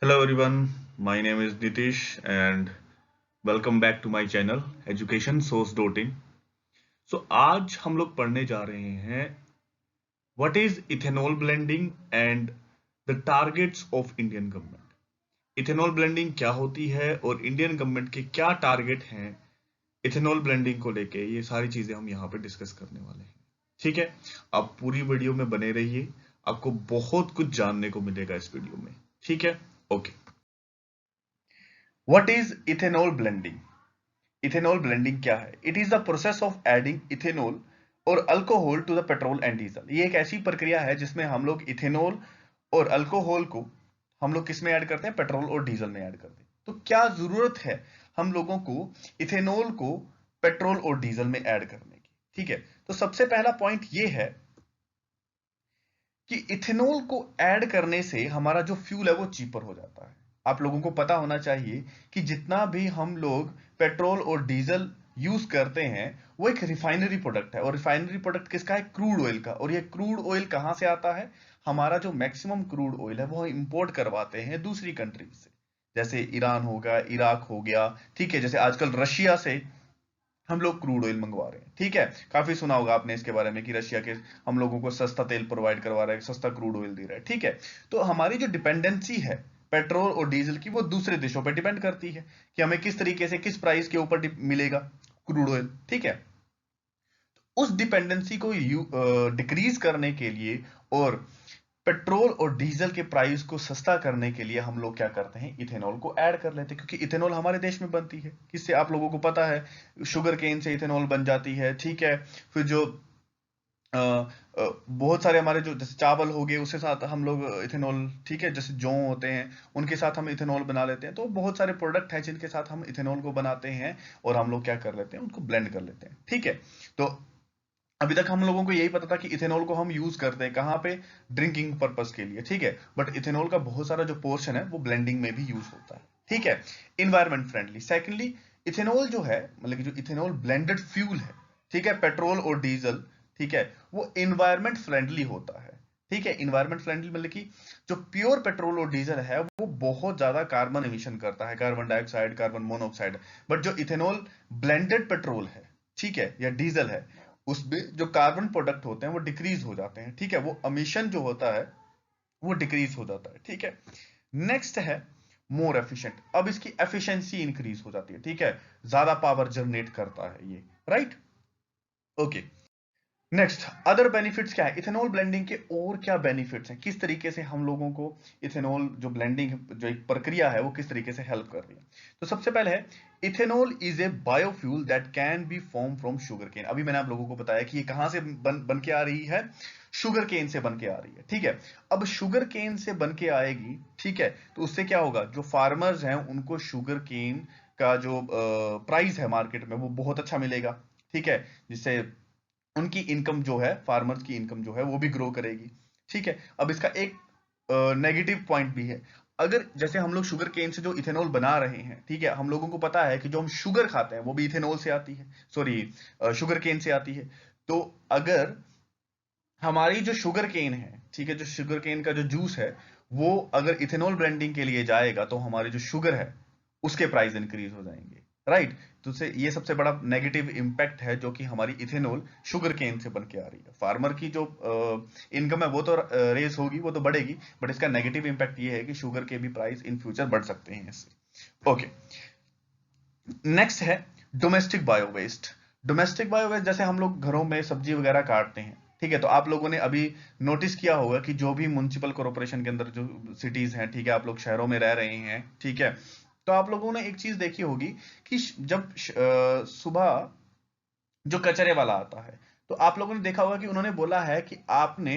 Hello everyone, my name is Nitish and welcome back to my channel Education Source.in। आज हम लोग पढ़ने जा रहे हैं What is ethanol blending and the targets of Indian government। Ethanol blending क्या होती है और इंडियन गवर्नमेंट के क्या टारगेट हैं इथेनॉल ब्लेंडिंग को लेके, ये सारी चीजें हम यहाँ पे डिस्कस करने वाले हैं। ठीक है, आप पूरी वीडियो में बने रहिए, आपको बहुत कुछ जानने को मिलेगा इस वीडियो में। ठीक है, okay. What is ethanol blending? Ethanol blending क्या है? It is the process of adding ethanol or alcohol to the petrol and diesel. ये एक ऐसी प्रक्रिया है जिसमें हम लोग इथेनॉल और अल्कोहल को हम लोग किस में ऐड करते हैं? पेट्रोल और डीजल में ऐड करते हैं। तो क्या जरूरत है हम लोगों को इथेनॉल को पेट्रोल और डीजल में ऐड करने की? ठीक है, तो सबसे पहला पॉइंट ये है कि इथेनॉल को ऐड करने से हमारा जो फ्यूल है वो चीपर हो जाता है। आप लोगों को पता होना चाहिए कि जितना भी हम लोग पेट्रोल और डीजल यूज करते हैं वो एक रिफाइनरी प्रोडक्ट है, और रिफाइनरी प्रोडक्ट किसका है? क्रूड ऑयल का। और ये क्रूड ऑयल कहां से आता है? हमारा जो मैक्सिमम क्रूड ऑयल है वो इंपोर्ट करवाते हैं दूसरी कंट्रीज से, जैसे ईरान हो गया, इराक हो गया। ठीक है, जैसे आजकल रशिया से हम लोग क्रूड ऑयल मंगवा रहे हैं। ठीक है, काफी सुना होगा आपने इसके बारे में कि रशिया के हम लोगों को सस्ता तेल प्रोवाइड करवा रहा है, सस्ता क्रूड ऑयल दे रहा है। ठीक है, तो हमारी जो डिपेंडेंसी है पेट्रोल और डीजल की, वो दूसरे देशों पर डिपेंड करती है कि हमें किस तरीके से, किस प्राइस के ऊपर मिलेगा क्रूड ऑयल। ठीक है, उस डिपेंडेंसी को डिक्रीज करने के लिए और पेट्रोल और डीजल के प्राइस को सस्ता करने के लिए हम लोग क्या करते हैं? इथेनॉल को ऐड कर लेते हैं, क्योंकि इथेनॉल हमारे देश में बनती है किससे? आप लोगों को पता है, शुगर केन से इथेनॉल बन जाती है। ठीक है, फिर जो बहुत सारे हमारे जो जैसे चावल हो गए उसके साथ हम लोग इथेनॉल, ठीक है, जैसे जौ होते हैं उनके साथ हम इथेनॉल बना लेते हैं। तो बहुत सारे प्रोडक्ट हैं जिनके साथ हम इथेनॉल को बनाते हैं और हम लोग क्या कर लेते हैं? उनको ब्लेंड कर लेते हैं। ठीक है, तो अभी तक हम लोगों को यही पता था कि इथेनॉल को हम यूज करते हैं कहां पे? ड्रिंकिंग पर्पस के लिए। ठीक है, बट इथेनॉल का बहुत सारा जो पोर्शन है वो ब्लेंडिंग में भी यूज होता है। ठीक है, इन्वायरमेंट फ्रेंडली। सेकेंडली, इथेनॉल जो है, मतलब कि जो इथेनॉल ब्लेंडेड फ्यूल है, ठीक है, पेट्रोल और डीजल, ठीक है, वो इन्वायरमेंट फ्रेंडली होता है। ठीक है, इन्वायरमेंट फ्रेंडली मतलब कि जो प्योर पेट्रोल और डीजल है वो बहुत ज्यादा कार्बन एमिशन करता है, carbon dioxide, carbon monoxide. But जो इथेनॉल ब्लेंडेड पेट्रोल है, ठीक है, या डीजल है, उसमें जो कार्बन प्रोडक्ट होते हैं वो डिक्रीज हो जाते हैं। ठीक है, वो एमिशन जो होता है वो डिक्रीज हो जाता है। ठीक है, नेक्स्ट है मोर एफिशिएंट। अब इसकी एफिशिएंसी इंक्रीज हो जाती है। ठीक है, ज्यादा पावर जनरेट करता है ये, right? Okay, next other benefits क्या है? इथेनॉल ब्लेंडिंग के और क्या बेनिफिट्स हैं? किस तरीके से हम लोगों को इथेनॉल जो ब्लेंडिंग जो एक प्रक्रिया है वो किस तरीके से हेल्प कर रही है? तो सबसे पहले है, ethanol is a biofuel that can be form from sugar cane. अभी मैंने आप लोगों को बताया कि ये कहां से बन के आ रही है? शुगर केन से बन के आ रही है। ठीक है, अब शुगर केन से बन के आएगी, ठीक है, तो उससे क्या होगा? जो फार्मर्स हैं उनको शुगर केन का जो प्राइस है मार्केट में वो बहुत अच्छा मिलेगा। ठीक है, जिससे उनकी इनकम जो है, फार्मर्स की इनकम जो है वो भी ग्रो करेगी। ठीक है, अब इसका एक नेगेटिव पॉइंट भी है। अगर जैसे हम लोग शुगर केन से जो इथेनॉल बना रहे हैं, ठीक है, हम लोगों को पता है कि जो हम शुगर खाते हैं वो भी इथेनॉल से आती है, सॉरी, शुगर केन से आती है। तो अगर हमारी जो शुगर केन है, ठीक है, जो शुगर केन का जो जूस है, वो अगर इथेनॉल ब्लेंडिंग के लिए जाएगा तो हमारी जो शुगर है उसके प्राइस इंक्रीज हो जाएंगे, राइट? तो ये सबसे बड़ा नेगेटिव इंपैक्ट है जो कि हमारी इथेनॉल शुगर केन से बन के आ रही है। फार्मर की जो इनकम है वो तो रेस होगी, वो तो बढ़ेगी, बट इसका नेगेटिव इंपैक्ट ये है कि शुगर के भी प्राइस इन फ्यूचर बढ़ सकते हैं इससे। ओके, नेक्स्ट है domestic bio waste. Domestic bio waste जैसे हम लोग घरों में सब्जी वगैरह काटते हैं, ठीक है, तो आप लोगों ने अभी नोटिस किया होगा कि जो भी म्युनिसिपल कॉर्पोरेशन के अंदर जो सिटीज हैं, ठीक है, आप लोग शहरों में रह रहे हैं, ठीक है, तो आप लोगों ने एक चीज देखी होगी कि जब सुबह जो कचरे वाला आता है, तो आप लोगों ने देखा होगा कि उन्होंने बोला है कि आपने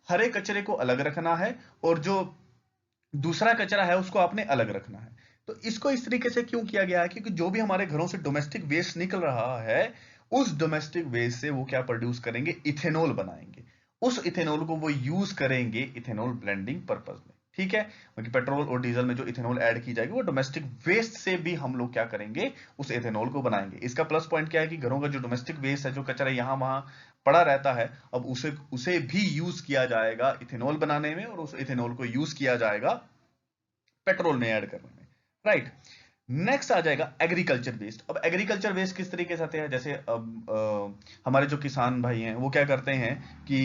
हरे कचरे को अलग रखना है और जो दूसरा कचरा है उसको आपने अलग रखना है। तो इसको इस तरीके से क्यों किया गया है? क्योंकि जो भी हमारे घरों से डोमेस्टिक वेस्ट निकल रहा है, उस डोमेस्टिक वेस्ट से वो क्या प्रोड्यूस करेंगे? इथेनॉल बनाएंगे। उस इथेनॉल को वो यूज करेंगे इथेनॉल ब्लेंडिंग पर्पज में। ठीक है, क्योंकि पेट्रोल और डीजल में जो इथेनॉल ऐड की जाएगी वो डोमेस्टिक वेस्ट से भी हम लोग क्या करेंगे? उस इथेनॉल को बनाएंगे। इसका प्लस पॉइंट क्या है कि घरों का जो डोमेस्टिक वेस्ट है, जो कचरा यहां वहां पड़ा रहता है, अब उसे उसे भी यूज किया जाएगा इथेनॉल बनाने में, और उस इथेनॉल को यूज किया जाएगा पेट्रोल में ऐड करने में, राइट। नेक्स्ट आ जाएगा एग्रीकल्चर वेस्ट। अब एग्रीकल्चर वेस्ट किस तरीके से आते हैं, जैसे अब हमारे जो किसान भाई हैं वो क्या करते हैं कि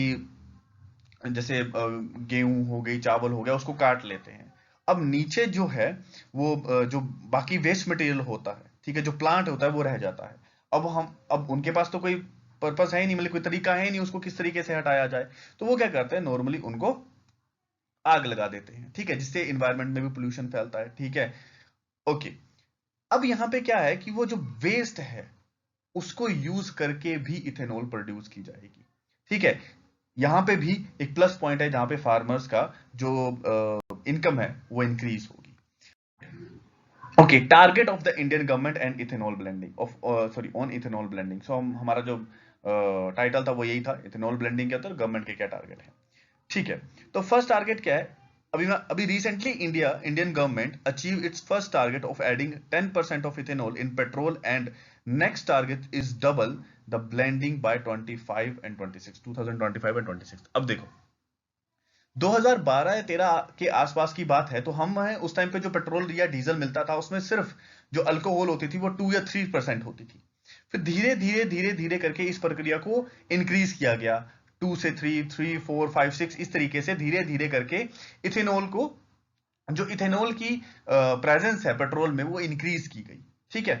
जैसे गेहूं हो गई, चावल हो गया, उसको काट लेते हैं। अब नीचे जो है वो जो बाकी वेस्ट मटेरियल होता है, ठीक है, जो प्लांट होता है वो रह जाता है। अब उनके पास तो कोई पर्पस है ही नहीं, मतलब कोई तरीका है ही नहीं उसको किस तरीके से हटाया जाए। तो वो क्या करते हैं, नॉर्मली उनको आग लगा देते हैं, ठीक है, जिससे इन्वायरमेंट में भी पोल्यूशन फैलता है, ठीक है। ओके, अब यहां पे क्या है कि वो जो वेस्ट है उसको यूज करके भी इथेनॉल प्रोड्यूस की जाएगी, ठीक है। यहां पे भी एक प्लस पॉइंट है जहां पे फार्मर्स का जो इनकम है वो इंक्रीज होगी। Okay, target of the Indian government and ethanol blending of sorry on ethanol blending. So हमारा जो टाइटल था वो यही था, इथेनॉल ब्लेंडिंग के अंदर गवर्नमेंट के क्या टारगेट है, ठीक है। तो फर्स्ट टारगेट क्या है, अभी recently Indian government achieve its first target of adding 10% of ethanol in petrol and next target is double the blending by 25 and 26 2025 and 26। अब देखो 2012 या 13 के आसपास की बात है, तो हम हैं उस टाइम पे जो पेट्रोल या डीजल मिलता था उसमें सिर्फ जो अल्कोहल होती थी वो 2 या 3% होती थी। फिर धीरे धीरे धीरे धीरे करके इस प्रक्रिया को इंक्रीज किया गया, 2 से 3, 3, 4, 5, 6, इस तरीके से धीरे धीरे करके इथेनॉल को, जो इथेनॉल की प्रेजेंस है पेट्रोल में, वो इंक्रीज की गई, ठीक है।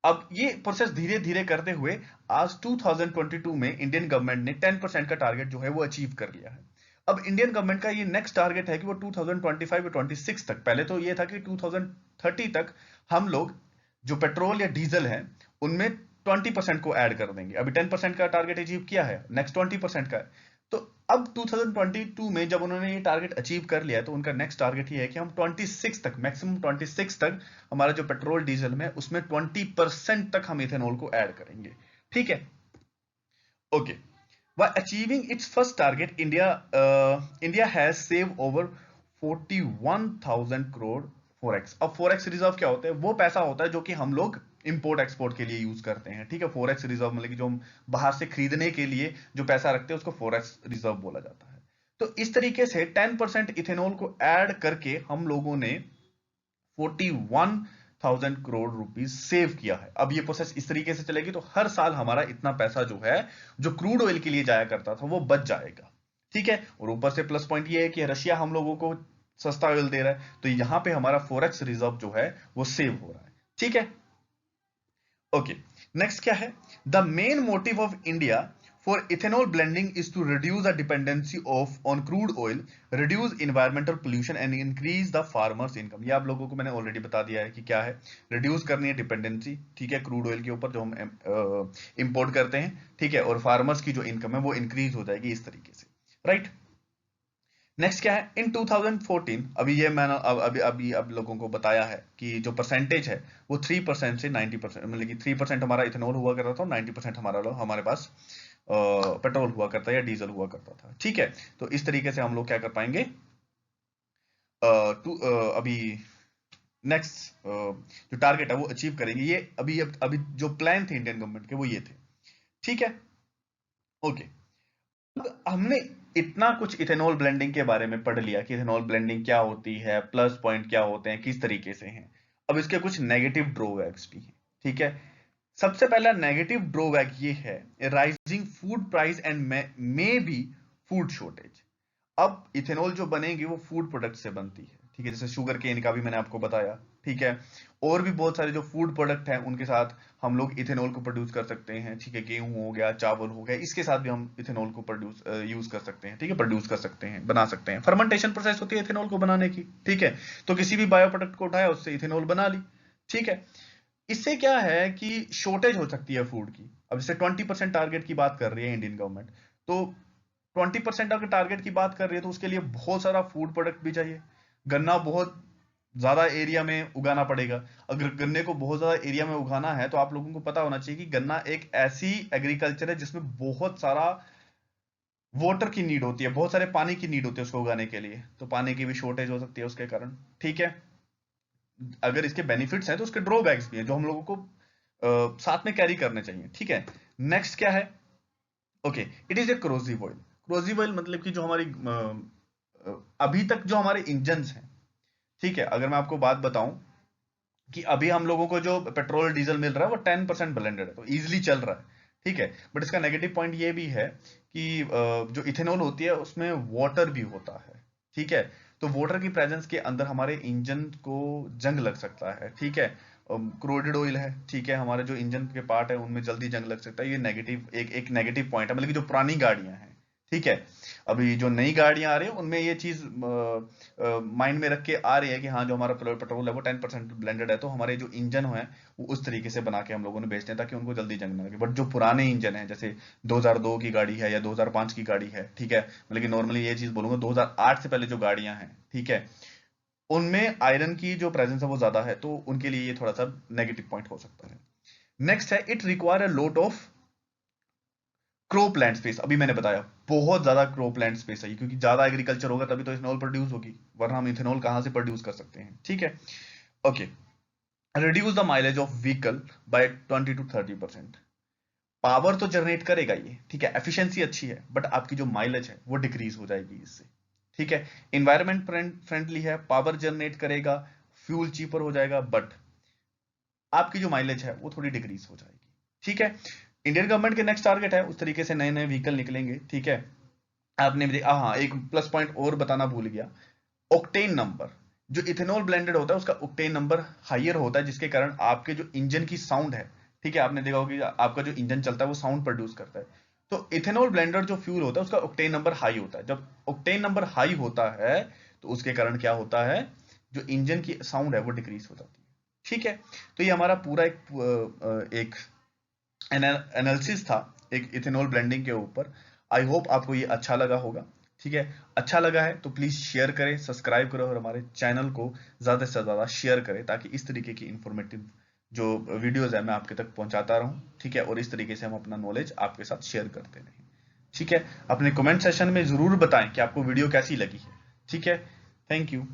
अब ये प्रोसेस धीरे धीरे करते हुए आज 2022 में इंडियन गवर्नमेंट ने 10% का टारगेट जो है वो अचीव कर लिया है। अब इंडियन गवर्नमेंट का ये नेक्स्ट टारगेट है कि वो 2025 या 26 तक, पहले तो ये था कि 2030 तक हम लोग जो पेट्रोल या डीजल है उनमें 20% को ऐड कर देंगे। अभी 10% का टारगेट अचीव किया है, नेक्स्ट 20% का है। तो अब 2022 में जब उन्होंने ये टारगेट अचीव कर लिया है तो उनका नेक्स्ट टारगेट ये है कि हम 26 तक, मैक्सिमम 26 तक हमारा जो पेट्रोल डीजल में उसमें 20% तक हम इथेनॉल को ऐड करेंगे, ठीक है। Okay, by achieving its first target, India has saved over 41,000 crore forex। अब forex रिजर्व क्या होता है, वो पैसा होता है जो कि हम लोग इंपोर्ट एक्सपोर्ट के लिए यूज करते हैं, ठीक है। forex रिजर्व मतलब कि जो हम बाहर से खरीदने के लिए जो पैसा रखते हैं उसको forex रिजर्व बोला जाता है। तो इस तरीके से 10% इथेनॉल को ऐड करके हम लोगों ने 41,000 करोड़ रुपीस सेव किया है। अब ये प्रोसेस इस तरीके से चलेगी तो हर साल हमारा इतना पैसा जो है, जो क्रूड ऑयल के लिए जाया करता था, वो बच जाएगा, ठीक है। और ऊपर से प्लस पॉइंट ये है कि रशिया हम लोगों को सस्ता ऑयल दे रहा है, तो यहां पे हमारा फॉरेक्स रिजर्व जो है वो सेव हो रहा है, ठीक है। ओके, नेक्स्ट क्या है, the main motive of India for ethanol blending is to reduce the dependency on crude oil, reduce environmental pollution and increase the farmers income। ये आप लोगों को मैंने ऑलरेडी बता दिया है कि क्या है, रिड्यूस करनी है डिपेंडेंसी, ठीक है, क्रूड ऑयल के ऊपर जो हम इंपोर्ट करते हैं, ठीक है, और फार्मर्स की जो इनकम है वो इंक्रीज हो जाएगी इस तरीके से, राइट। नेक्स्ट क्या है, इन 2014, अभी ये मैंने अभी अभी अब लोगों को बताया है कि जो परसेंटेज है वो 3% से 90%, मतलब कि 3% हमारा इथेनॉल हुआ करता था और 90% हमारे पास पेट्रोल हुआ करता है या डीजल हुआ करता था, ठीक है। तो इस तरीके से हम लोग क्या कर पाएंगे, अभी नेक्स्ट जो टारगेट है वो अचीव करेंगे। ये अभी जो प्लान थे इंडियन गवर्नमेंट के वो ये थे, ठीक है। ओके, अब हमने इतना कुछ इथेनॉल ब्लेंडिंग के बारे में पढ़ लिया कि इथेनॉल ब्लेंडिंग क्या होती है, प्लस पॉइंट क्या होते हैं, किस तरीके से हैं। अब इसके कुछ नेगेटिव ड्रॉबैक्स भी हैं, ठीक है। सबसे पहला नेगेटिव ड्रॉबैक ये है, rising food price and may be food shortage. अब इथेनॉल जो बनेगी वो फूड प्रोडक्ट से बनती है, ठीक है, जैसे शुगर केन का भी मैंने आपको बताया, ठीक है। और भी बहुत सारे जो फूड प्रोडक्ट हैं उनके साथ हम लोग इथेनॉल को प्रोड्यूस कर सकते हैं, ठीक है। गेहूं हो गया, चावल हो गया, इसके साथ भी हम इथेनॉल को प्रोड्यूस यूज कर सकते हैं, ठीक है, प्रोड्यूस कर सकते हैं, बना सकते हैं। फर्मेंटेशन प्रोसेस होती है इथेनॉल को बनाने की, ठीक है। तो किसी भी बायो प्रोडक्ट को उठाया, उससे इथेनॉल बना ली, ठीक है। इससे क्या है कि शॉर्टेज हो सकती है फूड की। अब जैसे 20% टारगेट की बात कर रही है इंडियन गवर्नमेंट, तो 20% अगर टारगेट की बात कर रही है तो उसके लिए बहुत सारा फूड प्रोडक्ट भी चाहिए। गन्ना बहुत ज्यादा एरिया में उगाना पड़ेगा। अगर गन्ने को बहुत ज्यादा एरिया में उगाना है तो आप लोगों को पता होना चाहिए कि गन्ना एक ऐसी एग्रीकल्चर है जिसमें बहुत सारा वाटर की नीड होती है, बहुत सारे पानी की नीड होती है उसको उगाने के लिए, तो पानी की भी शॉर्टेज हो सकती है उसके कारण, ठीक है। अगर इसके बेनिफिट्स हैं तो उसके ड्रॉबैक्स भी हैं जो हम लोगों को साथ में कैरी करने चाहिए, ठीक है। नेक्स्ट क्या है, okay, it is a corrosive oil. Corrosive oil मतलब कि जो हमारी अभी तक जो हमारे इंजन्स हैं, ठीक है, अगर मैं आपको बात बताऊं कि अभी हम लोगों को जो पेट्रोल डीजल मिल रहा है वो 10% ब्लेंडेड है, तो इजीली चल रहा है। ठीक है, बट इसका नेगेटिव पॉइंट ये भी है कि जो इथेनॉल होती है उसमें वाटर भी होता है। ठीक है, तो वाटर की प्रेजेंस के अंदर हमारे इंजन को जंग लग सकता है। ठीक है, क्रोडेड ऑयल है, ठीक है, हमारे जो इंजन के पार्ट है उनमें जल्दी जंग लग सकता है। ये नेगेटिव एक नेगेटिव पॉइंट है, मतलब कि जो पुरानी गाड़ियां हैं। ठीक है, अभी जो नई गाड़ियां आ रही है उनमें ये चीज माइंड में रख के आ रही है कि हाँ जो हमारा पेट्रोल है वो 10% ब्लेंडेड है, तो हमारे जो इंजन है वो उस तरीके से बना के हम लोगों ने बेचते हैं ताकि उनको जल्दी जंग ना लगे। बट जो पुराने इंजन है, जैसे 2002 की गाड़ी है या 2005 की गाड़ी है, ठीक है, मतलब कि नॉर्मली ये चीज बोलूंगा 2008 से पहले जो गाड़ियां हैं, ठीक है, उनमें आयरन की जो प्रेजेंस है वो ज्यादा है, तो उनके लिए ये थोड़ा सा नेगेटिव पॉइंट हो सकता है। नेक्स्ट है, it require a lot of crop land space. अभी मैंने बताया बहुत ज्यादा क्रॉप लैंड स्पेस है, क्योंकि ज्यादा एग्रीकल्चर होगा तभी तो इथेनॉल प्रोड्यूस होगी, वरना हम इथेनॉल कहां से प्रोड्यूस कर सकते हैं। ठीक है, okay, reduce the mileage of vehicle by 20 to 30%। Power तो जनरेट करेगा ये, ठीक है, एफिशिएंसी अच्छी है, बट आपकी जो माइलेज है वो डिक्रीज हो जाएगी इससे। ठीक है, इन्वायरमेंट फ्रेंडली है, पावर जनरेट करेगा, फ्यूल चीपर हो जाएगा, बट आपकी जो माइलेज है वो थोड़ी डिक्रीज हो जाएगी। ठीक है, इंडियन गवर्नमेंट के नेक्स्ट टारगेट है उस तरीके से नए नए व्हीकल निकलेंगे। ठीक है, आपने भी हाँ एक प्लस पॉइंट और बताना भूल गया, ऑक्टेन नंबर। जो इथेनॉल ब्लेंडेड होता है उसका ऑक्टेन नंबर हाइयर होता है, जिसके कारण आपके जो इंजन की साउंड है, ठीक है, आपने देखा होगा कि आपका जो इंजन चलता है वो साउंड प्रोड्यूस करता है। तो इथेनॉल ब्लेंडेड जो फ्यूल होता है उसका ऑक्टेन नंबर हाई होता है। जब ऑक्टेन नंबर हाई होता है तो उसके कारण क्या होता है, जो इंजन की साउंड है वो डिक्रीज हो जाती है। ठीक है, तो ये हमारा पूरा एक एनालिसिस था एक इथेनॉल ब्लेंडिंग के ऊपर। आई होप आपको ये अच्छा लगा होगा। ठीक है, अच्छा लगा है तो प्लीज शेयर करें, सब्सक्राइब करें और हमारे चैनल को ज्यादा से ज्यादा शेयर करें, ताकि इस तरीके की इंफॉर्मेटिव जो वीडियोस है मैं आपके तक पहुंचाता रहूं। ठीक है, और इस तरीके से हम अपना नॉलेज आपके साथ शेयर करते रहें। ठीक है, अपने कमेंट सेशन में जरूर बताएं कि आपको वीडियो कैसी लगी है। ठीक है, थैंक यू।